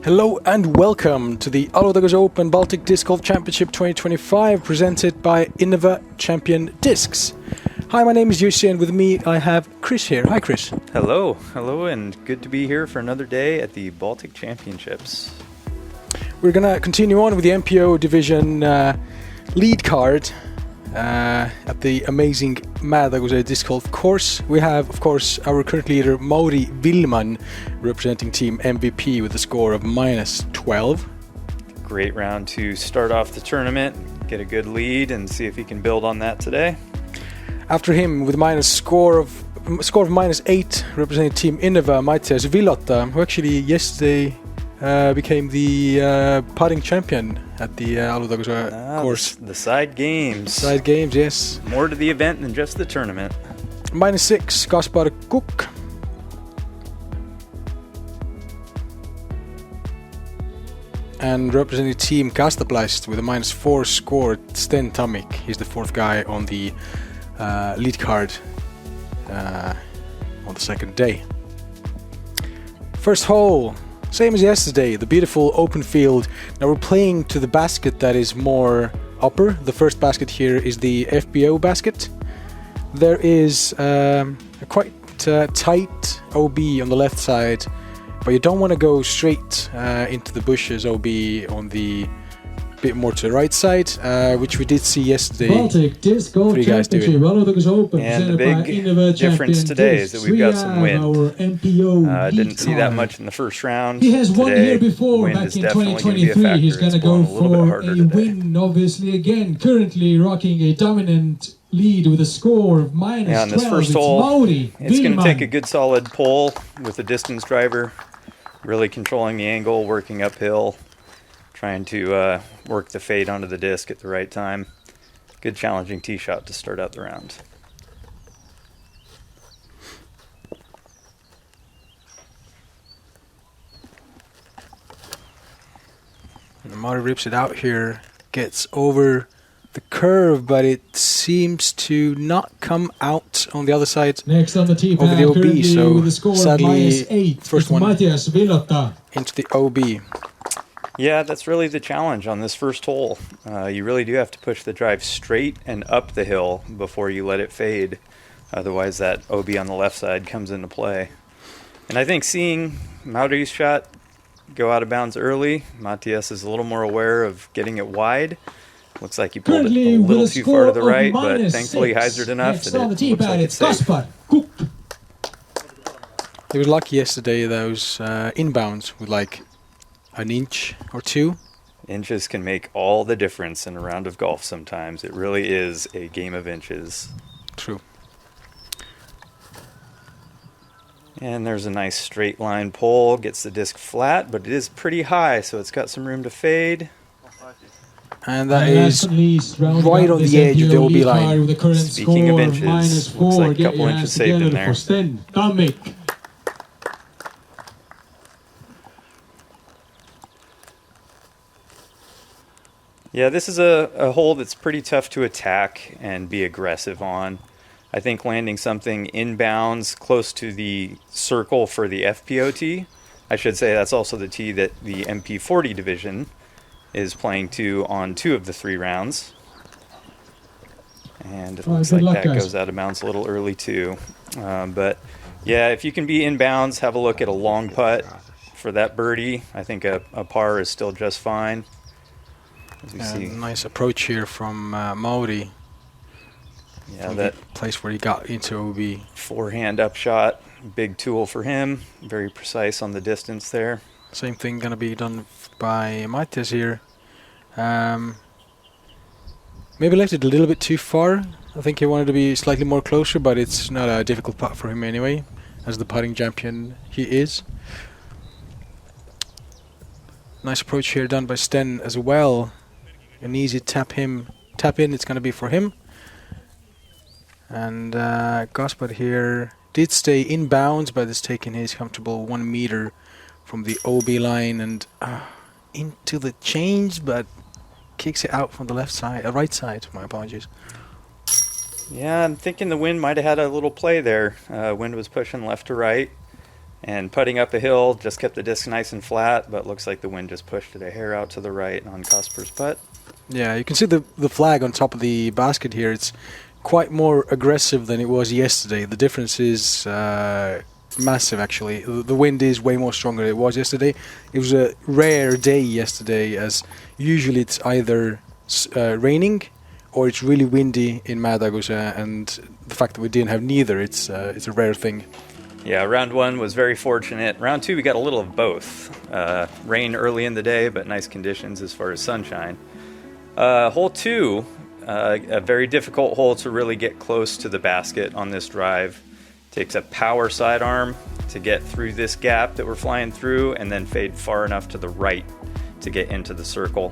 Hello and welcome to the Alutaguse Open Baltic Disc Golf Championship 2025 presented by Innova Champion Discs. Hi, my name is Jussi and with me I have Chris here. Hi Chris. Hello, and good to be here for another day at the Baltic Championships. We're gonna continue on with the MPO division lead card at the amazing Alutaguse Disc Golf course. We have, of course, our current leader Mauri Villmann representing Team MVP with a score of -12. Great round to start off the tournament, get a good lead, and see if he can build on that today. After him, with a score of -8, representing Team Innova, Mathias Villota, who actually yesterday became the putting champion at the Alutaguse course. The side games. Side games, yes. More to the event than just the tournament. -6, Kaspar Kukk. And representing Team Kastaplast with a -4 score, Sten Tammik. He's the fourth guy on the lead card on the second day. First hole, same as yesterday, the beautiful open field. Now we're playing to the basket that is more upper. The first basket here is the FBO basket. There is a quite tight OB on the left side, but you don't want to go straight into the bushes OB on the bit more to the right side, which we did see yesterday. Baltic Disc Golf Three guys do it. Open, and the big difference today is that we've got some wind. Didn't see that much in the first round. He has won today, here before wind back is in definitely going to be a 2023. factor. He's going to It's go blowing a little bit for harder a today. win, obviously, again. Currently rocking a dominant lead with a score of -12. Yeah, on this first It's hole, Mauri it's going to Villmann. take a good solid pull with the distance driver, really controlling the angle, working uphill, trying to work the fade onto the disc at the right time. Good challenging tee shot to start out the round. And Mauri rips it out here, gets over the curve, but it seems to not come out on the other side. Next on the tee over the pad, OB, currently so with a score sadly, of -8. first It's one Mathias Villota. into the OB. Yeah, that's really the challenge on this first hole. You really do have to push the drive straight and up the hill before you let it fade. Otherwise, that OB on the left side comes into play. And I think seeing Mauri's shot go out of bounds early, Matthias is a little more aware of getting it wide. Looks like he pulled it a little too far to the right, but thankfully hyzered enough that it looks like it's safe. Kaspar Kukk. He was lucky yesterday, those inbounds with like an inch or two. Inches can make all the difference in a round of golf sometimes. It really is a game of inches. True. And there's a nice straight line pull, gets the disc flat, but it is pretty high, so it's got some room to fade. And that is right on the edge of the OB line. Speaking of inches, looks like a couple inches saved in there. Sten Tammik. Yeah, this is a hole that's pretty tough to attack and be aggressive on. I think landing something inbounds close to the circle for the FPO tee. I should say that's also the tee that the MP40 division is playing to on 2 of the 3 rounds. And it looks like that goes out of bounds a little early too. But yeah, if you can be inbounds, have a look at a long putt for that birdie. I think a par is still just fine. As we see. Nice approach here from Mauri. Yeah, that place where he got into OB. Forehand upshot, big tool for him. Very precise on the distance there. Same thing gonna be done by Mathias here. Maybe left it a little bit too far. I think he wanted to be slightly more closer, but it's not a difficult putt for him anyway, as the putting champion he is. Nice approach here done by Sten as well. An easy tap in, it's gonna be for him. And Kaspar here did stay in bounds, but is taking his comfortable 1 meter from the OB line and into the change, but kicks it out from the left side, right side. My apologies. Yeah, I'm thinking the wind might have had a little play there. Wind was pushing left to right, And putting up a hill just kept the disc nice and flat, but looks like the wind just pushed it a hair out to the right on Kaspar's putt. Yeah, you can see the flag on top of the basket here. It's quite more aggressive than it was yesterday. The difference is massive, actually. The wind is way more stronger than it was yesterday. It was a rare day yesterday, as usually it's either raining or it's really windy in Alutaguse, and the fact that we didn't have neither, it's a rare thing. Yeah, round one was very fortunate. Round two, we got a little of both. Rain early in the day, but nice conditions as far as sunshine. Hole two, a very difficult hole to really get close to the basket on this drive. Takes a power sidearm to get through this gap that we're flying through, and then fade far enough to the right to get into the circle.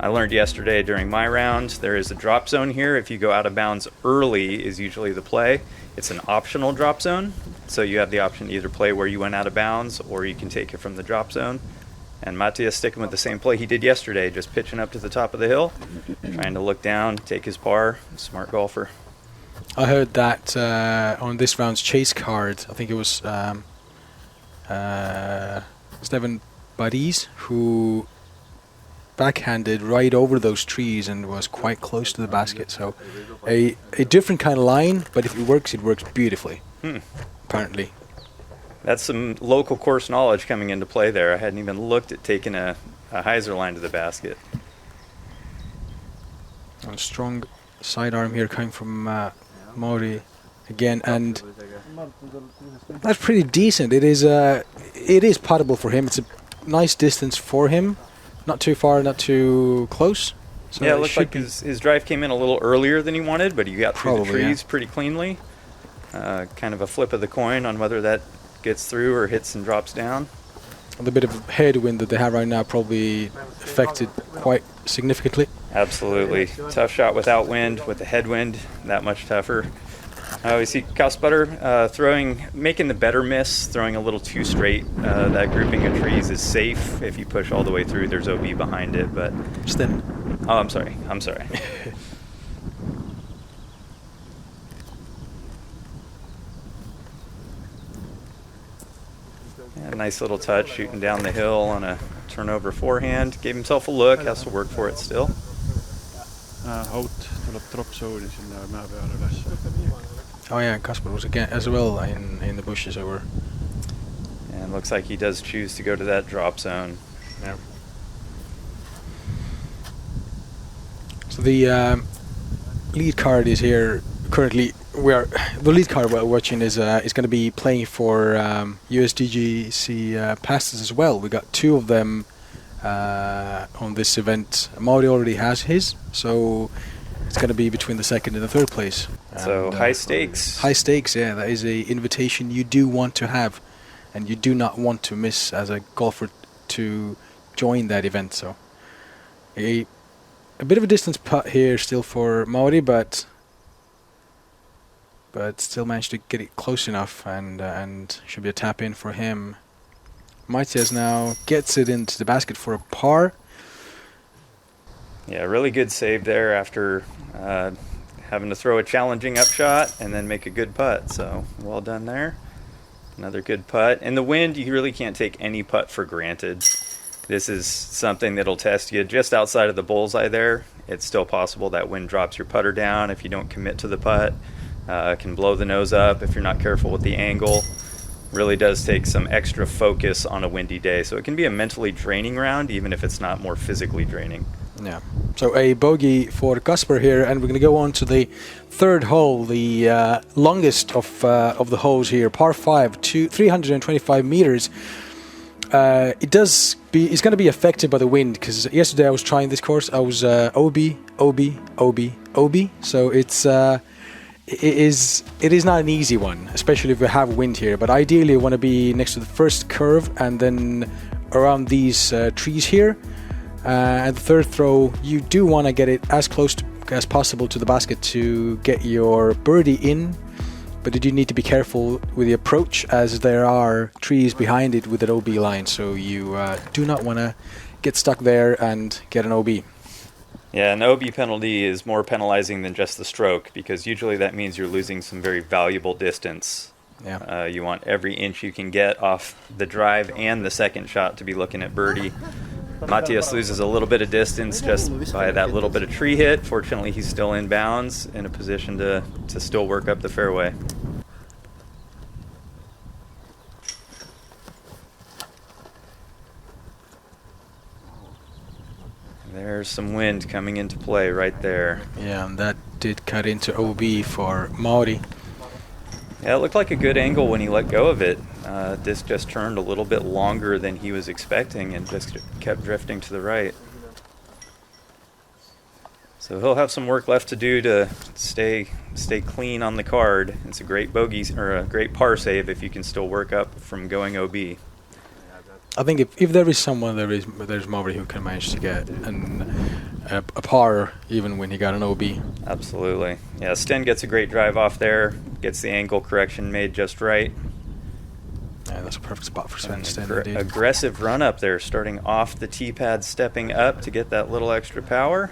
I learned yesterday during my round, there is a drop zone here. If you go out of bounds early is usually the play. It's an optional drop zone, so you have the option to either play where you went out of bounds or you can take it from the drop zone. And Mathias sticking with the same play he did yesterday, just pitching up to the top of the hill, trying to look down, take his par. Smart golfer. I heard that on this round's chase card, I think it was Steven Buddies, who backhanded right over those trees and was quite close to the basket. So a different kind of line, but if it works beautifully, apparently. That's some local course knowledge coming into play there. I hadn't even looked at taking a hyzer line to the basket. A strong sidearm here coming from Mauri again, and that's pretty decent. It is puttable for him. It's a nice distance for him. Not too far, not too close. So yeah, it looked like his drive came in a little earlier than he wanted, but he got through the trees pretty cleanly. Kind of a flip of the coin on whether that gets through or hits and drops down. The bit of headwind that they have right now probably affected quite significantly. Absolutely. Tough shot without wind. With the headwind, that much tougher. We see Kaspar making the better miss, throwing a little too straight. That grouping of trees is safe. If you push all the way through, there's OB behind it, but... Sten. Oh, I'm sorry. Yeah, nice little touch, shooting down the hill on a turnover forehand. Gave himself a look, has to work for it still. Haut tuleb drop zone'i sinna mäe peale üles. Oh yeah, Kaspar was again as well in the bushes over. And looks like he does choose to go to that drop zone. Yeah. So the lead card is here currently. The lead card we're watching is going to be playing for USDGC passes as well. We got two of them on this event. Mauri already has his, so it's going to be between the second and the third place. So and, high stakes. High stakes, yeah. That is a invitation you do want to have, and you do not want to miss as a golfer to join that event. So a bit of a distance putt here still for Mauri, but still managed to get it close enough, and should be a tap in for him. Mathias now gets it into the basket for a par. Yeah, really good save there after having to throw a challenging upshot and then make a good putt. So well done there. Another good putt. In the wind, you really can't take any putt for granted. This is something that'll test you just outside of the bullseye there. It's still possible that wind drops your putter down if you don't commit to the putt. Can blow the nose up if you're not careful with the angle. Really does take some extra focus on a windy day. So it can be a mentally draining round, even if it's not more physically draining. Yeah. So a bogey for Kaspar here, and we're going to go on to the third hole, the longest of the holes here, par 5, 325 meters. It's going to be affected by the wind, because yesterday I was trying this course. I was OB. So it is not an easy one, especially if we have wind here. But ideally, you want to be next to the first curve and then around these trees here. And the third throw, you do want to get it as close as possible to the basket to get your birdie in. But you do need to be careful with the approach, as there are trees behind it with an OB line. So you do not want to get stuck there and get an OB. Yeah, an OB penalty is more penalizing than just the stroke, because usually that means you're losing some very valuable distance Yeah. You want every inch you can get off the drive and the second shot to be looking at birdie. Mathias loses a little bit of distance just by that little bit of tree hit. Fortunately, he's still in bounds, in a position to still work up the fairway. There's some wind coming into play right there. Yeah, and that did cut into OB for Mauri. Yeah, it looked like a good angle when he let go of it. Disc just turned a little bit longer than he was expecting and just kept drifting to the right. So he'll have some work left to do to stay clean on the card. It's a great bogey or a great par save if you can still work up from going OB. I think if there is someone, there's Mauri who can manage to get a par even when he got an OB. Absolutely. Yeah, Sten gets a great drive off there, gets the angle correction made just right. Yeah, that's a perfect spot for Sten. Aggressive run up there, starting off the tee pad, stepping up to get that little extra power.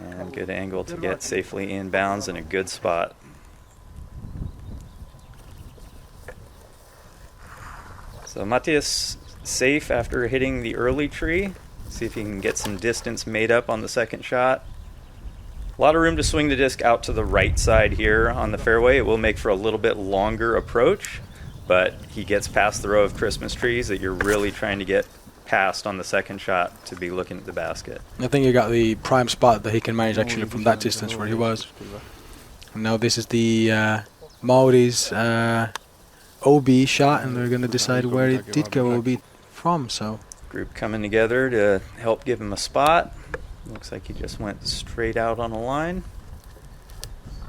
And good angle to get safely inbounds in a good spot. So Mathias safe after hitting the early tree. See if he can get some distance made up on the second shot. A lot of room to swing the disc out to the right side here on the fairway. It will make for a little bit longer approach, but he gets past the row of Christmas trees that you're really trying to get past on the second shot to be looking at the basket. I think he got the prime spot that he can manage actually from that distance where he was. And now this is the Mauri's OB shot, and they're going to decide where it did go OB from. So group coming together to help give him a spot. Looks like he just went straight out on a line.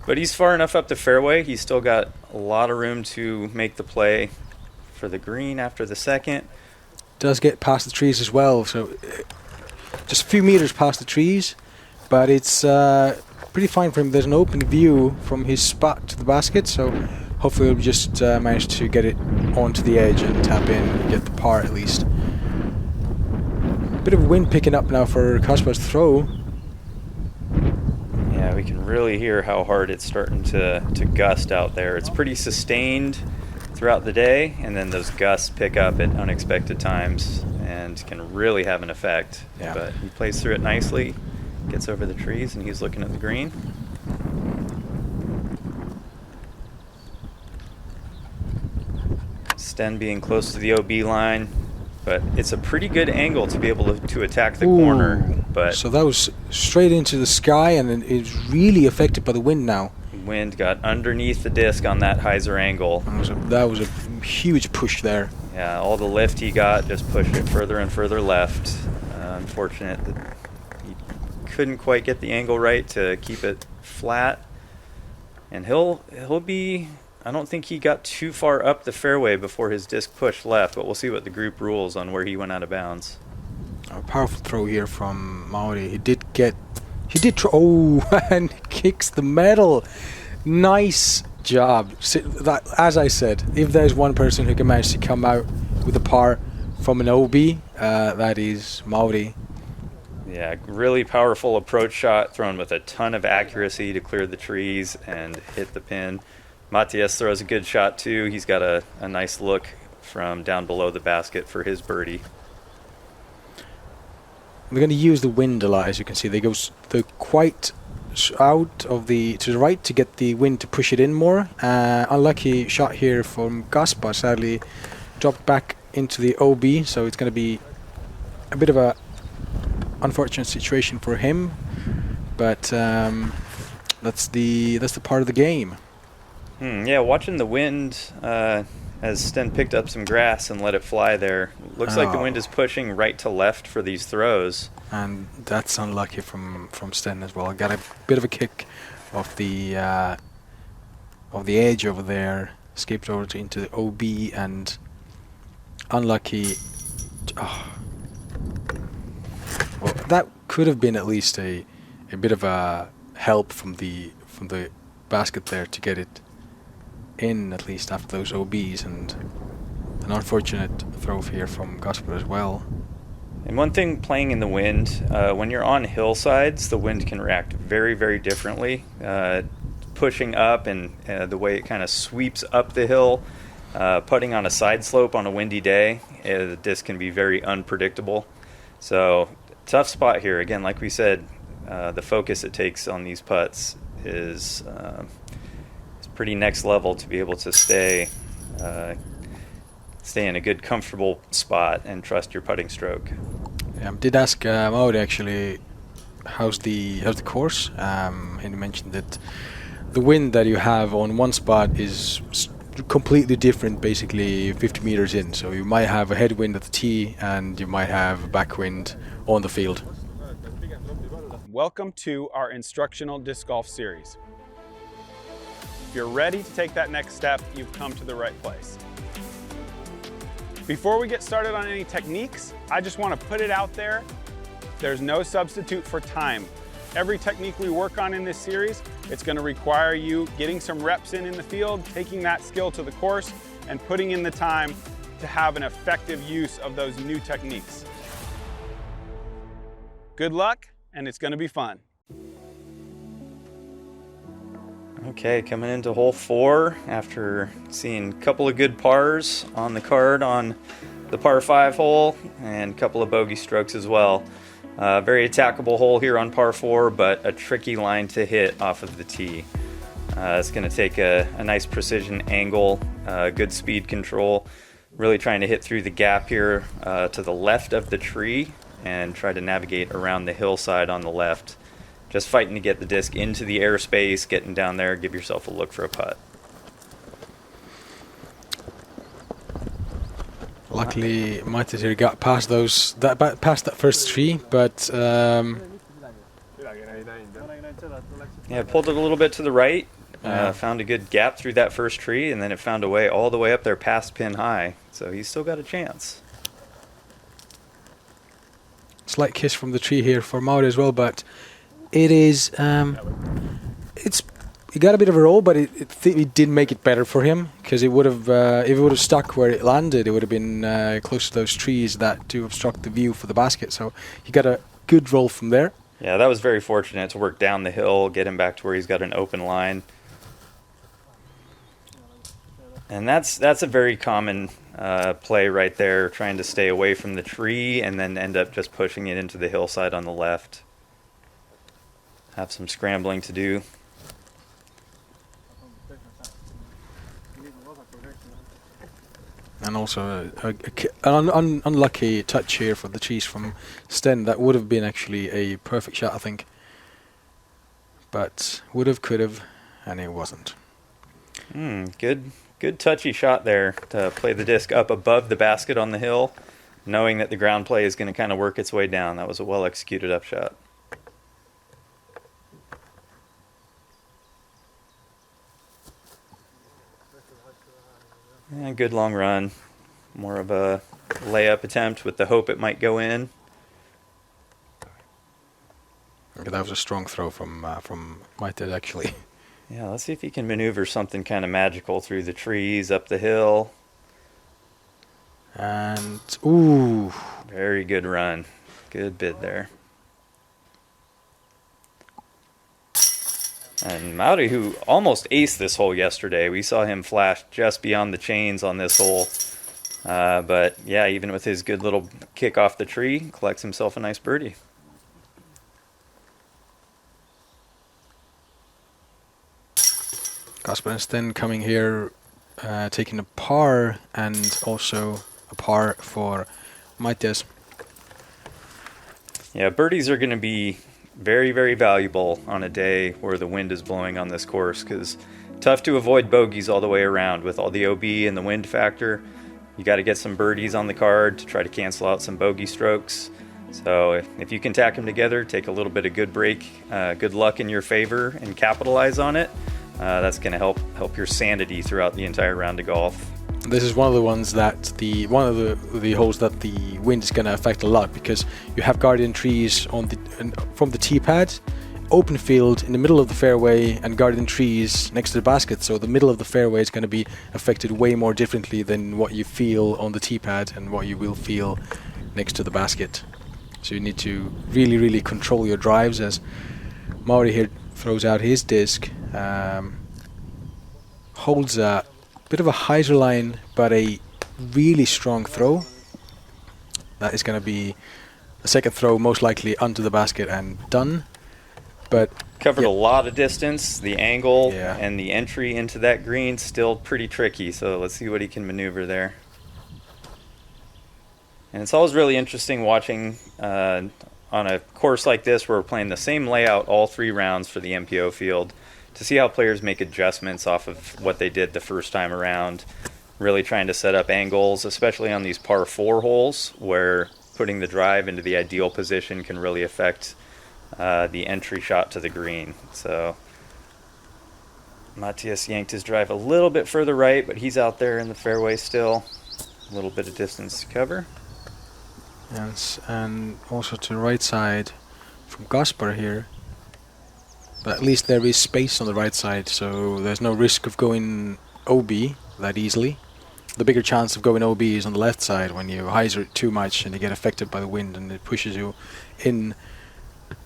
But he's far enough up the fairway. He's still got a lot of room to make the play for the green after the second. Does get past the trees as well, so just a few meters past the trees, but it's pretty fine for him. There's an open view from his spot to the basket, so hopefully he'll just manage to get it onto the edge and tap in and get the par at least. Bit of wind picking up now for Kaspar's throw. Yeah, we can really hear how hard it's starting to gust out there. It's pretty sustained throughout the day, and then those gusts pick up at unexpected times and can really have an effect. Yeah. But he plays through it nicely, gets over the trees, and he's looking at the green. Sten being close to the OB line, but it's a pretty good angle to be able to attack the corner. But so that was straight into the sky, and it's really affected by the wind now. Wind got underneath the disc on that hyzer angle. That was a huge push there. Yeah, all the lift he got just pushed it further and further left. Unfortunate that he couldn't quite get the angle right to keep it flat. And he'll be, I don't think he got too far up the fairway before his disc pushed left, but we'll see what the group rules on where he went out of bounds. A powerful throw here from Mauri. He did and kicks the metal. Nice job. As I said, if there's one person who can manage to come out with a par from an OB, that is Mauri. Yeah, really powerful approach shot thrown with a ton of accuracy to clear the trees and hit the pin. Mathias throws a good shot too. He's got a nice look from down below the basket for his birdie. They're going to use the wind a lot, as you can see. They're quite out of to the right to get the wind to push it in more. Unlucky shot here from Kaspar. Sadly, dropped back into the OB, so it's going to be a bit of a unfortunate situation for him. But that's the part of the game. Yeah, watching the wind as Sten picked up some grass and let it fly there. Looks like the wind is pushing right to left for these throws. And that's unlucky from Sten as well. Got a bit of a kick off the edge over there. Escaped over into the OB and unlucky. Well, that could have been at least a bit of a help from the basket there to get it in at least after those OBs, and an unfortunate throw here from Kaspar as well. And one thing playing in the wind, when you're on hillsides, the wind can react very, very differently. pushing up and the way it kind of sweeps up the hill, putting on a side slope on a windy day, the disc can be very unpredictable. So tough spot here. Again, like we said, the focus it takes on these putts is pretty next level to be able to stay in a good, comfortable spot and trust your putting stroke. I did ask Mauri actually, how's the course, and he mentioned that the wind that you have on one spot is completely different, basically 50 meters in. So you might have a headwind at the tee and you might have a backwind on the field. Welcome to our instructional disc golf series. If you're ready to take that next step, you've come to the right place. Before we get started on any techniques, I just want to put it out there, there's no substitute for time. Every technique we work on in this series, it's going to require you getting some reps in the field, taking that skill to the course, and putting in the time to have an effective use of those new techniques. Good luck, and it's going to be fun. Okay, coming into hole 4 after seeing a couple of good pars on the card on the par 5 hole and a couple of bogey strokes as well. Very attackable hole here on par 4, but a tricky line to hit off of the tee. It's going to take a nice precision angle, good speed control, really trying to hit through the gap here to the left of the tree and try to navigate around the hillside on the left. Just fighting to get the disc into the airspace, getting down there, give yourself a look for a putt. Luckily, Mathias here got past past that first tree, but yeah, pulled it a little bit to the right, found a good gap through that first tree, and then it found a way all the way up there past pin high. So he's still got a chance. Slight kiss from the tree here for Mauri as well, but it is he got a bit of a roll, but it did make it better for him, because it would have if it would have stuck where it landed, it would have been close to those trees that do obstruct the view for the basket. So he got a good roll from there. Yeah, that was very fortunate to work down the hill, get him back to where he's got an open line. And that's a very common play right there, trying to stay away from the tree and then end up just pushing it into the hillside on the left. Have some scrambling to do. And also an unlucky touch here for the cheese from Sten. That would have been actually a perfect shot, I think. But would have, could have, and it wasn't. Good touchy shot there to play the disc up above the basket on the hill, knowing that the ground play is going to kind of work its way down. That was a well executed up shot. And good long run. More of a layup attempt with the hope it might go in. Okay, that was a strong throw from Mathias actually. Yeah, let's see if he can maneuver something kind of magical through the trees, up the hill. And ooh, very good run. Good bid there. And Mauri, who almost aced this hole yesterday, we saw him flash just beyond the chains on this hole. But yeah, even with his good little kick off the tree, collects himself a nice birdie. Kaspar and Sten coming here, taking a par and also a par for Mathias. Yeah, birdies are going to be very, very valuable on a day where the wind is blowing on this course, because tough to avoid bogeys all the way around with all the OB and the wind factor. You got to get some birdies on the card to try to cancel out some bogey strokes. So if you can tack them together, take a little bit of good good luck in your favor and capitalize on it, that's going to help your sanity throughout the entire round of golf. This is one of the ones that one of the holes that the wind is going to affect a lot, because you have guardian trees from the tee pad, open field in the middle of the fairway, and guardian trees next to the basket. So the middle of the fairway is going to be affected way more differently than what you feel on the tee pad and what you will feel next to the basket. So you need to really, really control your drives, as Mauri here throws out his disc Holds a bit of a heighter line, but a really strong throw. That is going to be a second throw, most likely onto the basket and done. But covered yeah. a lot of distance. The angle Yeah. and the entry into that green still pretty tricky. So let's see what he can maneuver there. And it's always really interesting watching on a course like this where we're playing the same layout all 3 rounds for the MPO field to see how players make adjustments off of what they did the first time around. Really trying to set up angles, especially on these par 4 holes where putting the drive into the ideal position can really affect the entry shot to the green. So Mathias yanked his drive a little bit further right, but he's out there in the fairway still. A little bit of distance to cover. Yes, and also to the right side from Kaspar here. But at least there is space on the right side, so there's no risk of going OB that easily. The bigger chance of going OB is on the left side when you hyzer it too much and you get affected by the wind and it pushes you in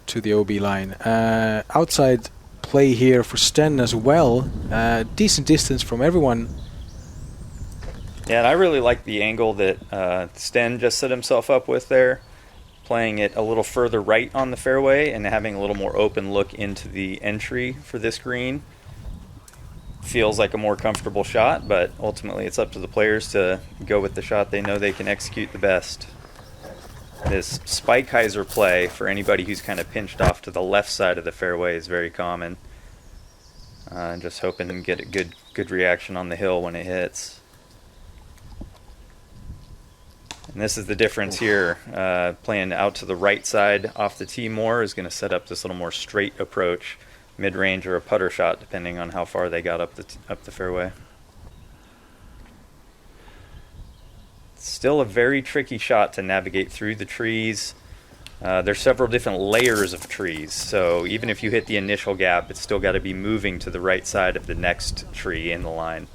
to the OB line. Outside play here for Sten as well. Decent distance from everyone. Yeah, and I really like the angle that Sten just set himself up with there, playing it a little further right on the fairway and having a little more open look into the entry for this green. Feels like a more comfortable shot, but ultimately it's up to the players to go with the shot they know they can execute the best. This spike hyzer play for anybody who's kind of pinched off to the left side of the fairway is very common. Just hoping to get a good reaction on the hill when it hits. And this is the difference here. Playing out to the right side off the tee more is going to set up this little more straight approach, mid-range or a putter shot, depending on how far they got up the fairway. Still a very tricky shot to navigate through the trees. There's several different layers of trees, so even if you hit the initial gap, it's still got to be moving to the right side of the next tree in the line.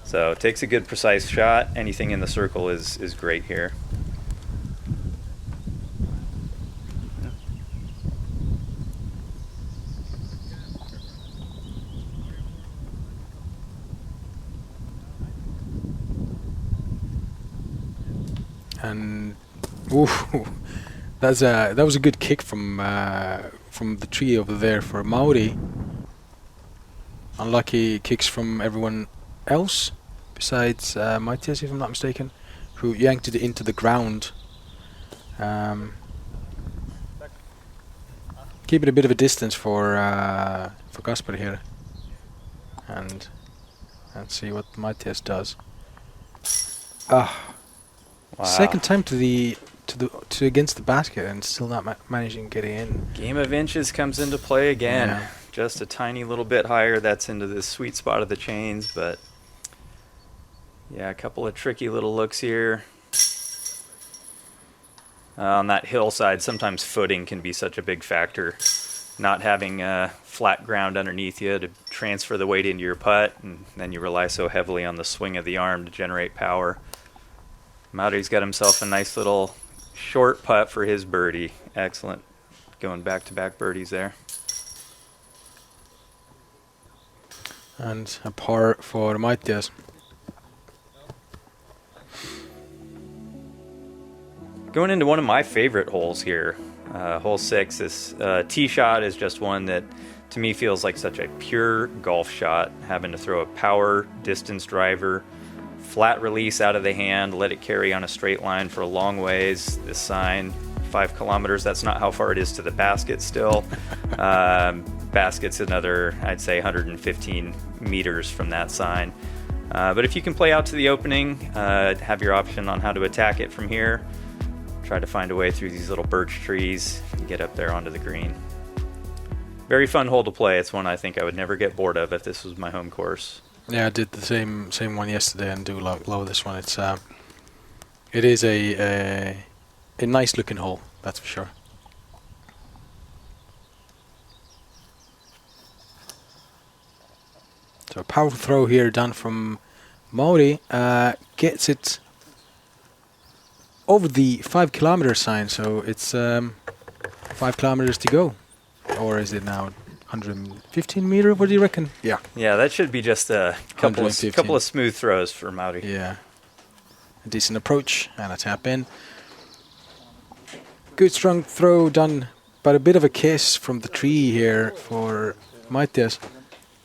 So it takes a good precise shot. Anything in the circle is great here. And that was a good kick from the tree over there for Mauri. Unlucky kicks from everyone else besides Mathias, if I'm not mistaken, who yanked it into the ground. Keeping a bit of a distance for Kaspar here, and see what Mathias does. Wow. Second time to against the basket and still not managing to get in. Game of inches comes into play again. Yeah. Just a tiny little bit higher. That's into this sweet spot of the chains, but yeah, a couple of tricky little looks here. On that hillside, sometimes footing can be such a big factor. Not having flat ground underneath you to transfer the weight into your putt, and then you rely so heavily on the swing of the arm to generate power. Mauri's got himself a nice little short putt for his birdie. Excellent. Going back-to-back birdies there. And a par for Mathias. Going into one of my favorite holes here, hole 6. This tee shot is just one that to me feels like such a pure golf shot, having to throw a power distance driver, flat release out of the hand, let it carry on a straight line for a long ways. This sign, 5 kilometers, that's not how far it is to the basket still. Basket's another, I'd say, 115 meters from that sign. But if you can play out to the opening, have your option on how to attack it from here. Try to find a way through these little birch trees and get up there onto the green. Very fun hole to play. It's one I think I would never get bored of if this was my home course. Yeah, I did the same one yesterday and do love this one. It is a nice looking hole, that's for sure. So a powerful throw here done from Mauri, gets it over the 5 kilometer sign, so it's 5 kilometers to go. Or is it now 115 meter. What do you reckon? Yeah. Yeah, that should be just a couple 115. of smooth throws for Mauri. Yeah. A decent approach and a tap in. Good strong throw done, but a bit of a kiss from the tree here for Mathias.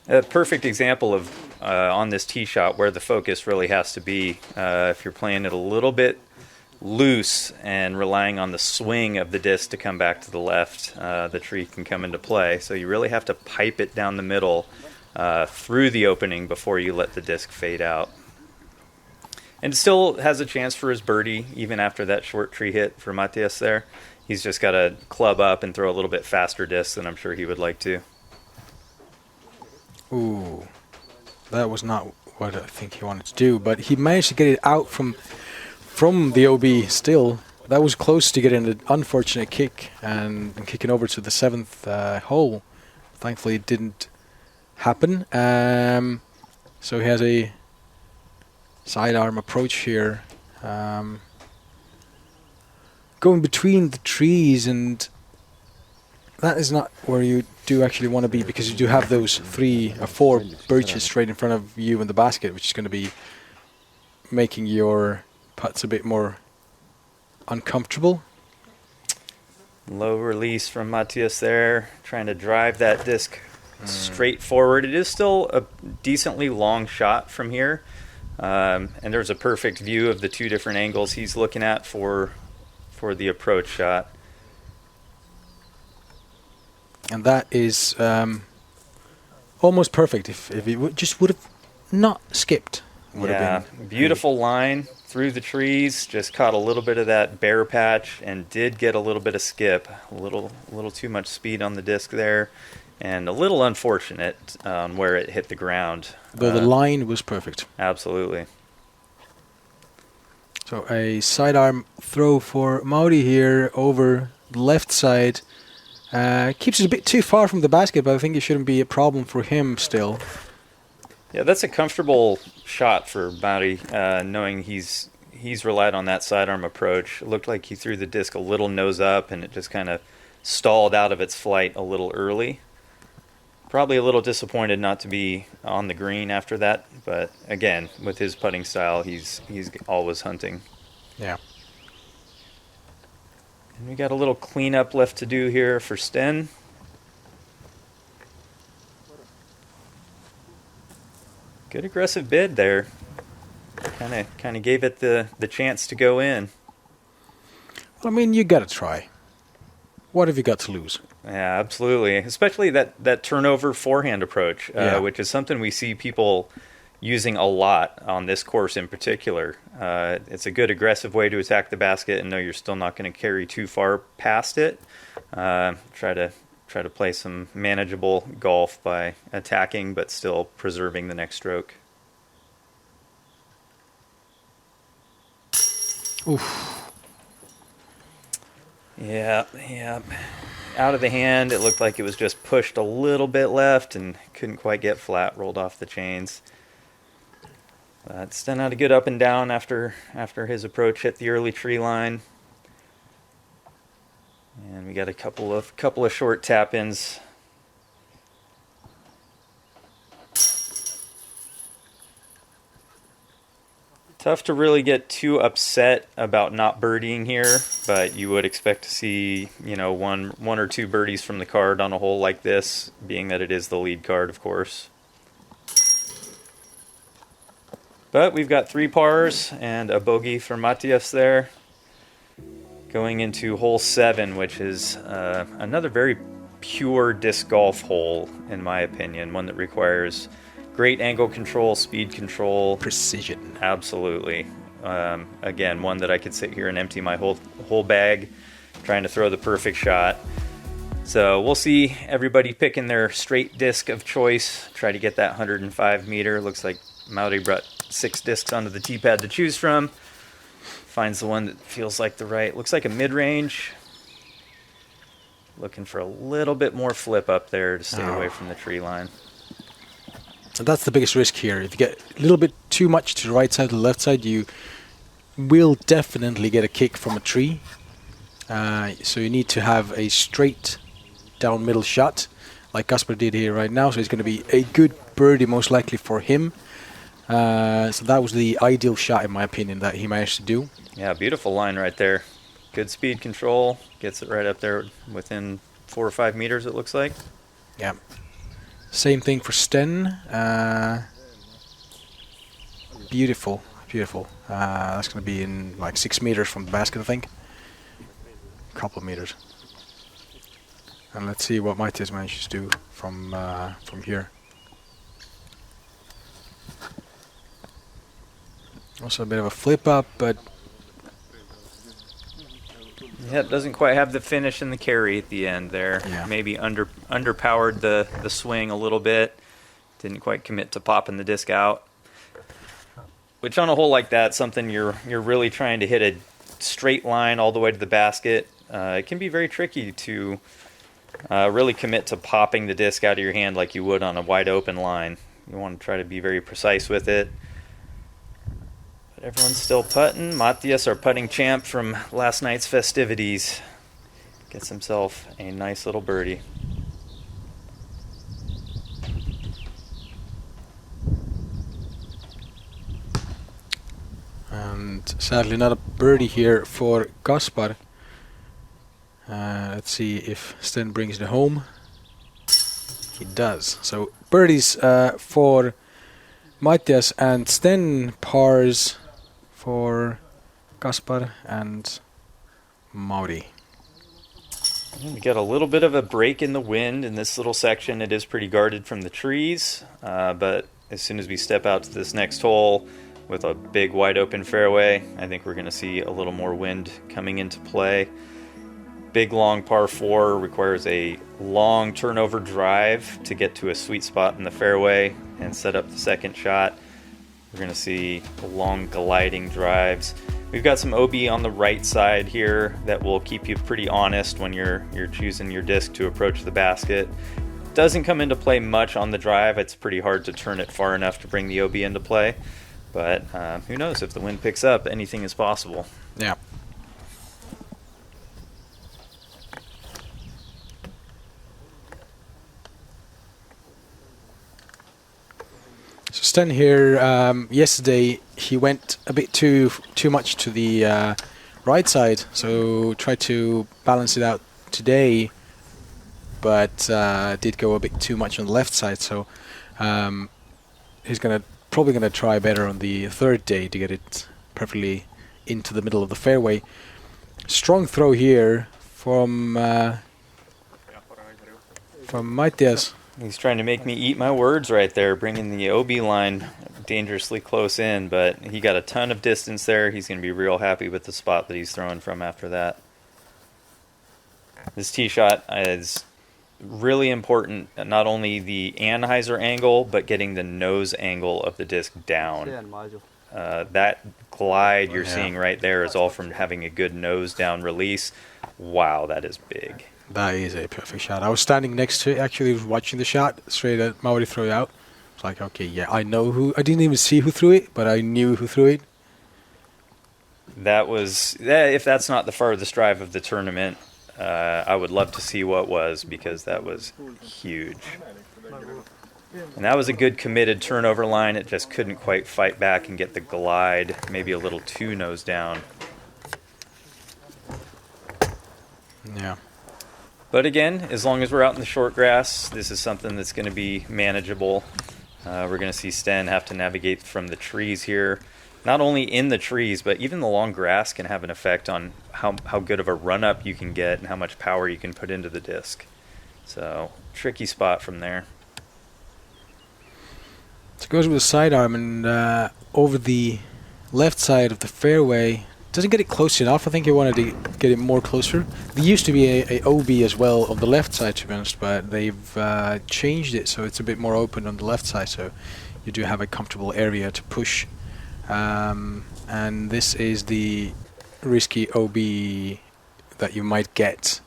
A perfect example of on this tee shot where the focus really has to be. If you're playing it a little bit loose and relying on the swing of the disc to come back to the left, the tree can come into play. So you really have to pipe it down the middle through the opening before you let the disc fade out. And still has a chance for his birdie even after that short tree hit for Mathias there. He's just got to club up and throw a little bit faster disc than I'm sure he would like to. Ooh, that was not what I think he wanted to do, but he managed to get it out from the OB still. That was close to getting an unfortunate kick and kicking over to the 7th hole. Thankfully it didn't happen. So he has a sidearm approach here. Going between the trees, and that is not where you do actually want to be, because you do have those 3 or 4 birches straight in front of you in the basket, which is going to be making your putts a bit more uncomfortable. Low release from Mathias there, trying to drive that disc straight forward. It is still a decently long shot from here, and there's a perfect view of the 2 different angles he's looking at for the approach shot. And that is almost perfect. If it would have not skipped. Would have been beautiful line through the trees. Just caught a little bit of that bare patch and did get a little bit of skip. A little too much speed on the disc there, and a little unfortunate on where it hit the ground. Though the line was perfect. Absolutely. So a sidearm throw for Mauri here over the left side. Keeps it a bit too far from the basket, but I think it shouldn't be a problem for him still. Yeah, that's a comfortable shot for Mauri, knowing he's relied on that sidearm approach. It looked like he threw the disc a little nose up, and it just kind of stalled out of its flight a little early. Probably a little disappointed not to be on the green after that, but again, with his putting style, he's always hunting. Yeah. And we got a little cleanup left to do here for Sten. Good aggressive bid there. Kind of gave it the chance to go in. Well, I mean, you gotta try. What have you got to lose? Yeah, absolutely. Especially that turnover forehand approach, which is something we see people using a lot on this course in particular. It's a good aggressive way to attack the basket and know you're still not going to carry too far past it. Try to play some manageable golf by attacking but still preserving the next stroke. Oof. Yeah. Out of the hand, it looked like it was just pushed a little bit left and couldn't quite get flat, rolled off the chains. But Sten had a good up and down after his approach hit the early tree line. And we got a couple of short tap-ins. Tough to really get too upset about not birdieing here, but you would expect to see, one or two birdies from the card on a hole like this, being that it is the lead card, of course. But we've got 3 pars and a bogey for Mathias there. Going into hole 7, which is another very pure disc golf hole, in my opinion. One that requires great angle control, speed control. Precision. Absolutely. Again, one that I could sit here and empty my whole bag trying to throw the perfect shot. So we'll see everybody picking their straight disc of choice. Try to get that 105 meter. Looks like Mauri brought 6 discs onto the tee pad to choose from. Finds the one that feels like the right. Looks like a mid-range. Looking for a little bit more flip up there to stay away from the tree line. So that's the biggest risk here. If you get a little bit too much to the right side or the left side, you will definitely get a kick from a tree. So you need to have a straight down middle shot. like Kaspar did here right now. So it's going to be a good birdie, most likely for him. So that was the ideal shot, in my opinion, that he managed to do. Yeah, beautiful line right there. Good speed control. Gets it right up there within 4 or 5 meters, it looks like. Yeah. Same thing for Sten. Beautiful, beautiful. That's going to be in like 6 meters from the basket, I think. A couple of meters. And let's see what Mathias manages to do from here. Also a bit of a flip up, but yeah, it doesn't quite have the finish and the carry at the end there. Yeah. Maybe underpowered the swing a little bit. Didn't quite commit to popping the disc out. Which on a hole like that, something you're really trying to hit a straight line all the way to the basket. It can be very tricky to really commit to popping the disc out of your hand like you would on a wide open line. You want to try to be very precise with it. But everyone's still putting. Mathias, our putting champ from last night's festivities, gets himself a nice little birdie. and sadly not a birdie here for Kaspar. Let's see if Sten brings it home. He does. So birdies for Mathias, and Sten pars for Kaspar and Mauri. We got a little bit of a break in the wind in this little section. It is pretty guarded from the trees, but as soon as we step out to this next hole with a big wide open fairway, I think we're going to see a little more wind coming into play. Big long par 4 requires a long turnover drive to get to a sweet spot in the fairway and set up the second shot. We're going to see long gliding drives. We've got some OB on the right side here that will keep you pretty honest when you're choosing your disc to approach the basket. Doesn't come into play much on the drive. It's pretty hard to turn it far enough to bring the OB into play. But who knows, if the wind picks up, anything is possible. Yeah. So Sten here, yesterday he went a bit too much to the right side, so tried to balance it out today, but did go a bit too much on the left side, so he's probably gonna try better on the third day to get it perfectly into the middle of the fairway. Strong throw here from Mathias. He's trying to make me eat my words right there, bringing the OB line dangerously close in, but he got a ton of distance there. He's going to be real happy with the spot that he's throwing from after that. This tee shot is really important, not only the Anheuser angle, but getting the nose angle of the disc down. That glide you're seeing right there is all from having a good nose down release. Wow, that is big. That is a perfect shot. I was standing next to it, actually was watching the shot straight at Mauri throw it out. It's like, okay, yeah, I know who. I didn't even see who threw it, but I knew who threw it. That was, if that's not the farthest drive of the tournament, I would love to see what was, because that was huge. And that was a good committed turnover line. It just couldn't quite fight back and get the glide, maybe a little too nose down. Yeah. But again, as long as we're out in the short grass, this is something that's going to be manageable. We're going to see Sten have to navigate from the trees here. Not only in the trees, but even the long grass can have an effect on how good of a run-up you can get and how much power you can put into the disc. So, tricky spot from there. So it goes with the sidearm and over the left side of the fairway. Doesn't get it close enough. I think he wanted to get it more closer. There used to be a OB as well on the left side, to be honest, but they've changed it so it's a bit more open on the left side, so you do have a comfortable area to push. And this is the risky OB that you might get.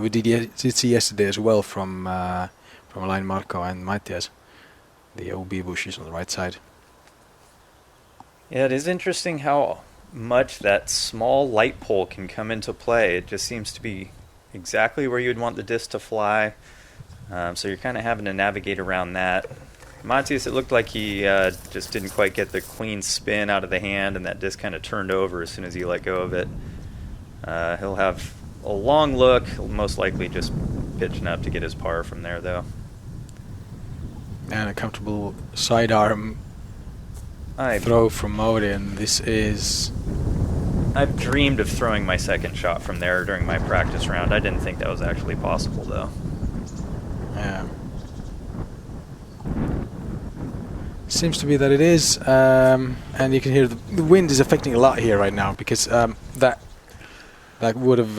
We did see yesterday as well from Alain Marco and Mathias. The OB bushes on the right side. Yeah, it is interesting how much that small light pole can come into play. It just seems to be exactly where you'd want the disc to fly. So you're kind of having to navigate around that. Matthias, it looked like he just didn't quite get the clean spin out of the hand, and that disc kind of turned over as soon as he let go of it. He'll have a long look, most likely just pitching up to get his par from there, though. And a comfortable sidearm throw from Mauri, and this is... I've dreamed of throwing my second shot from there during my practice round. I didn't think that was actually possible, though. Yeah. Seems to be that it is, and you can hear the wind is affecting a lot here right now, because that would have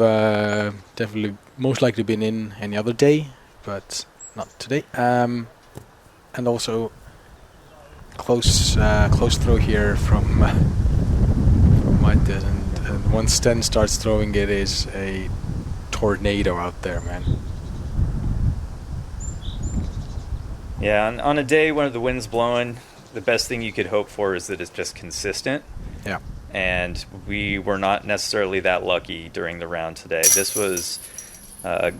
definitely most likely been in any other day, but not today. And also close throw here from Mathias, and once Sten starts throwing, it is a tornado out there, man. Yeah, on a day when the wind's blowing, the best thing you could hope for is that it's just consistent. Yeah. And we were not necessarily that lucky during the round today. This was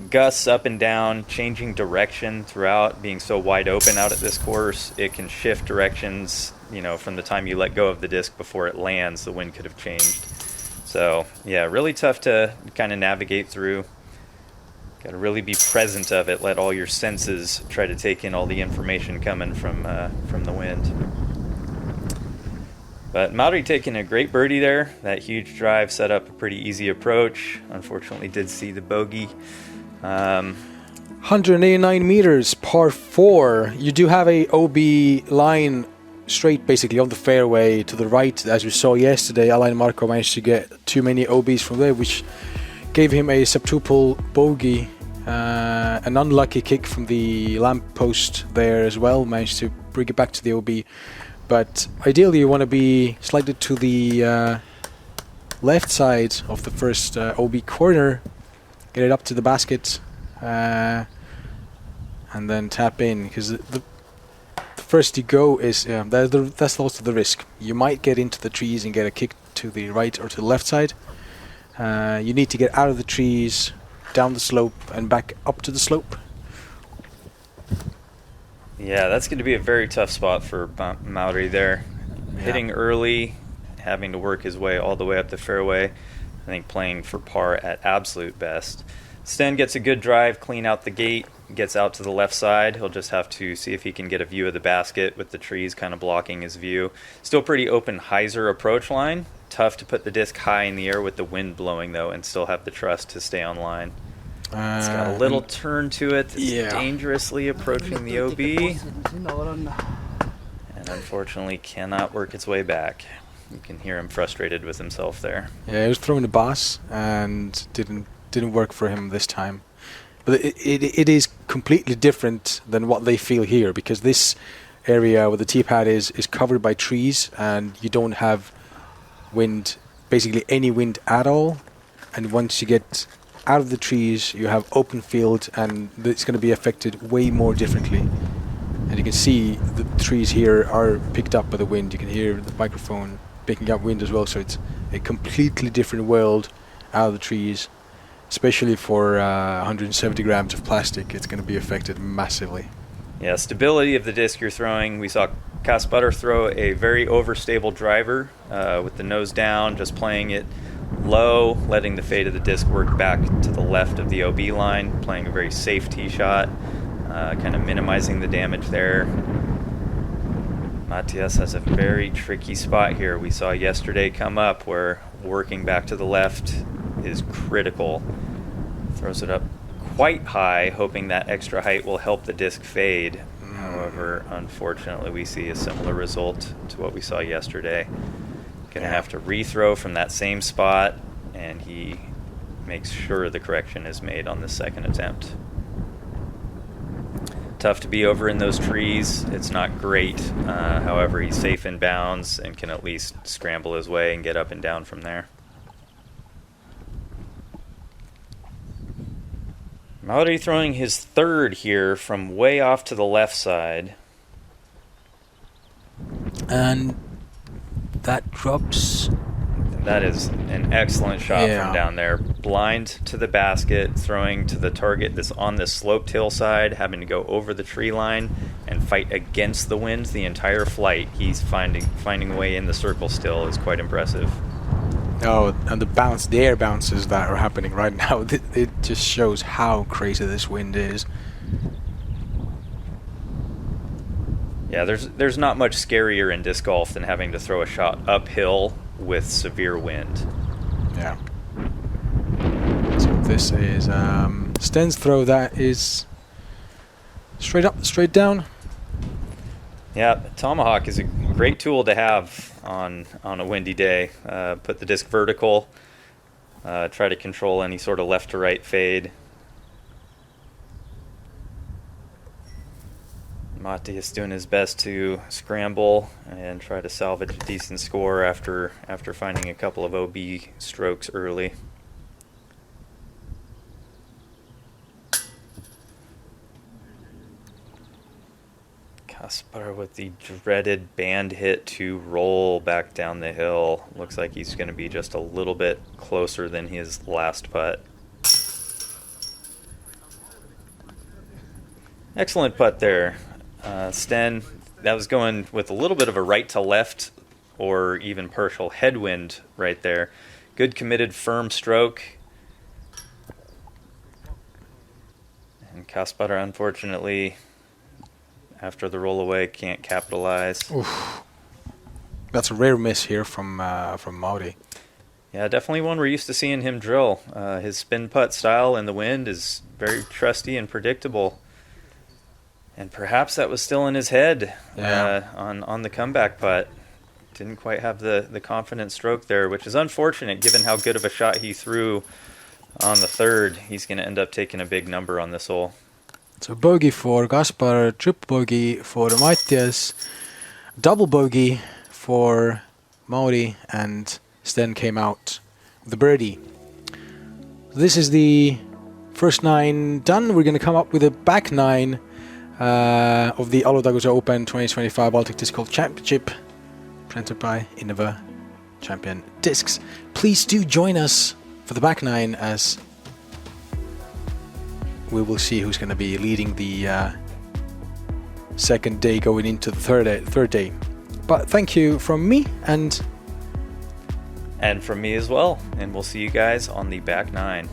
gusts up and down, changing direction throughout, being so wide open out at this course. It can shift directions, from the time you let go of the disc before it lands, the wind could have changed. So, yeah, really tough to kind of navigate through. Got to really be present of it. Let all your senses try to take in all the information coming from the wind. But Mauri taking a great birdie there. That huge drive set up a pretty easy approach. Unfortunately, did see the bogey. 189 meters, par 4. You do have a OB line straight, basically, on the fairway to the right, as we saw yesterday. Alain Marco managed to get too many OBs from there, which gave him a septuple bogey, an unlucky kick from the lamppost there as well, managed to bring it back to the OB. But ideally you want to be slightly to the left side of the first OB corner, get it up to the basket, and then tap in, because the first you go is that's also the risk. You might get into the trees and get a kick to the right or to the left side. You need to get out of the trees, down the slope, and back up to the slope. Yeah, that's going to be a very tough spot for Mauri there. Yeah. Hitting early, having to work his way all the way up the fairway. I think playing for par at absolute best. Sten gets a good drive, clean out the gate, gets out to the left side. He'll just have to see if he can get a view of the basket with the trees kind of blocking his view. Still pretty open hyzer approach line. Tough to put the disc high in the air with the wind blowing, though, and still have the trust to stay on line. It's got a little turn to it. It's dangerously approaching the OB. And unfortunately cannot work its way back. You can hear him frustrated with himself there. Yeah, he was throwing the boss and didn't work for him this time. But it is completely different than what they feel here, because this area where the tee pad is covered by trees, and you don't have wind, basically any wind at all. And once you get out of the trees, you have open field, and it's going to be affected way more differently. And you can see the trees here are picked up by the wind. You can hear the microphone picking up wind as well, so it's a completely different world out of the trees. Especially for 170 grams of plastic, it's going to be affected massively. Yeah, stability of the disc you're throwing. We saw Kaspar throw a very overstable driver with the nose down, just playing it low, letting the fade of the disc work back to the left of the OB line, playing a very safe tee shot, kind of minimizing the damage there. Mathias has a very tricky spot here. We saw yesterday come up where working back to the left is critical. Throws it up quite high, hoping that extra height will help the disc fade. However, unfortunately, we see a similar result to what we saw yesterday. Gonna have to rethrow from that same spot, and he makes sure the correction is made on the second attempt. Tough to be over in those trees. It's not great. However, he's safe in bounds and can at least scramble his way and get up and down from there. Mauri throwing his third here from way off to the left side. And that drops. That is an excellent shot from down there. blind to the basket, throwing to the target that's on this sloped hillside, having to go over the tree line and fight against the wind the entire flight. He's finding a way in the circle still is quite impressive. Oh, and the air bounces that are happening right now, it just shows how crazy this wind is. Yeah, there's not much scarier in disc golf than having to throw a shot uphill with severe wind. Yeah. So this is Sten's throw. That is straight up, straight down. Yeah, tomahawk is a great tool to have on a windy day. Put the disc vertical, try to control any sort of left to right fade. Matthias doing his best to scramble and try to salvage a decent score after finding a couple of OB strokes early. Kaspar with the dreaded band hit to roll back down the hill. Looks like he's going to be just a little bit closer than his last putt. Excellent putt there. Sten, that was going with a little bit of a right to left or even partial headwind right there. Good committed firm stroke. And Kaspar, unfortunately, after the roll away, can't capitalize. Oof. That's a rare miss here from Mauri. Yeah, definitely one we're used to seeing him drill. His spin putt style in the wind is very trusty and predictable. And perhaps that was still in his head on the comeback putt. Didn't quite have the confident stroke there, which is unfortunate given how good of a shot he threw on the third. He's going to end up taking a big number on this hole. So bogey for Kaspar, triple bogey for Matthias, double bogey for Mauri, and Sten came out with the birdie. This is the first 9 done. We're going to come up with a back 9 of the Alutaguse Open 2025 Baltic Disc Golf Championship, presented by Innova Champion Discs. Please do join us for the back 9, as we will see who's going to be leading the second day going into the third day. But thank you from me and from me as well. And we'll see you guys on the back 9.